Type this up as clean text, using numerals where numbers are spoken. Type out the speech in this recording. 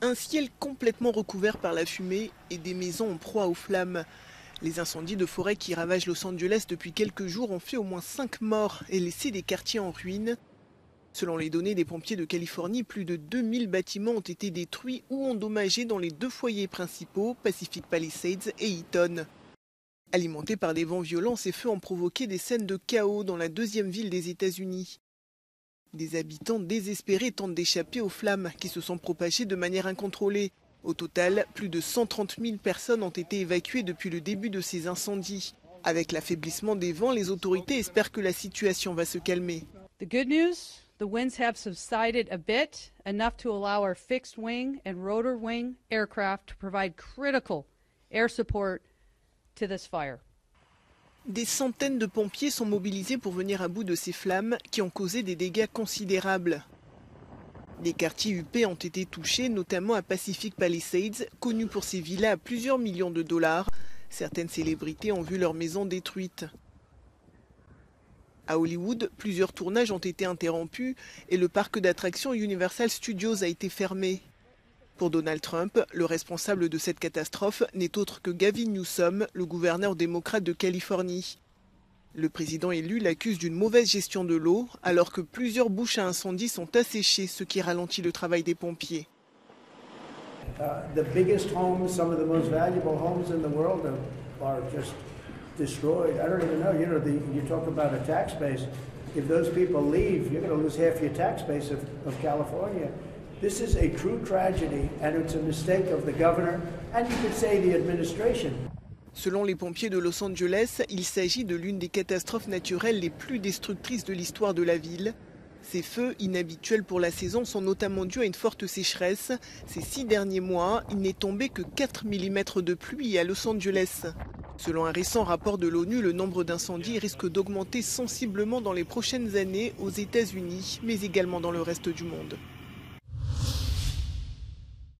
Un ciel complètement recouvert par la fumée et des maisons en proie aux flammes. Les incendies de forêt qui ravagent Los Angeles depuis quelques jours ont fait au moins 5 morts et laissé des quartiers en ruine. Selon les données des pompiers de Californie, plus de 2000 bâtiments ont été détruits ou endommagés dans les 2 foyers principaux, Pacific Palisades et Eaton. Alimentés par des vents violents, ces feux ont provoqué des scènes de chaos dans la 2e ville des États-Unis. Des habitants désespérés tentent d'échapper aux flammes qui se sont propagées de manière incontrôlée. Au total, plus de 130 000 personnes ont été évacuées depuis le début de ces incendies. Avec l'affaiblissement des vents, les autorités espèrent que la situation va se calmer. The good news, the winds have subsided a bit, enough to allow our fixed wing and rotor wing aircraft to provide critical air support to this fire. Des centaines de pompiers sont mobilisés pour venir à bout de ces flammes qui ont causé des dégâts considérables. Les quartiers huppés ont été touchés, notamment à Pacific Palisades, connu pour ses villas à plusieurs millions de dollars. Certaines célébrités ont vu leurs maisons détruites. À Hollywood, plusieurs tournages ont été interrompus et le parc d'attractions Universal Studios a été fermé. Pour Donald Trump, le responsable de cette catastrophe n'est autre que Gavin Newsom, le gouverneur démocrate de Californie. Le président élu l'accuse d'une mauvaise gestion de l'eau, alors que plusieurs bouches à incendie sont asséchées, ce qui ralentit le travail des pompiers. The biggest homes, some of the most valuable homes in the world are just destroyed. I don't even know, you talk about a tax base. If those people leave, you're going to lose half your tax base of California. This is a true tragedy, and it's a mistake of the governor, and you could say the administration. Selon les pompiers de Los Angeles, il s'agit de l'une des catastrophes naturelles les plus destructrices de l'histoire de la ville. Ces feux, inhabituels pour la saison, sont notamment dus à une forte sécheresse. Ces 6 derniers mois, il n'est tombé que 4 mm de pluie à Los Angeles. Selon un récent rapport de l'ONU, le nombre d'incendies risque d'augmenter sensiblement dans les prochaines années aux États-Unis, mais également dans le reste du monde.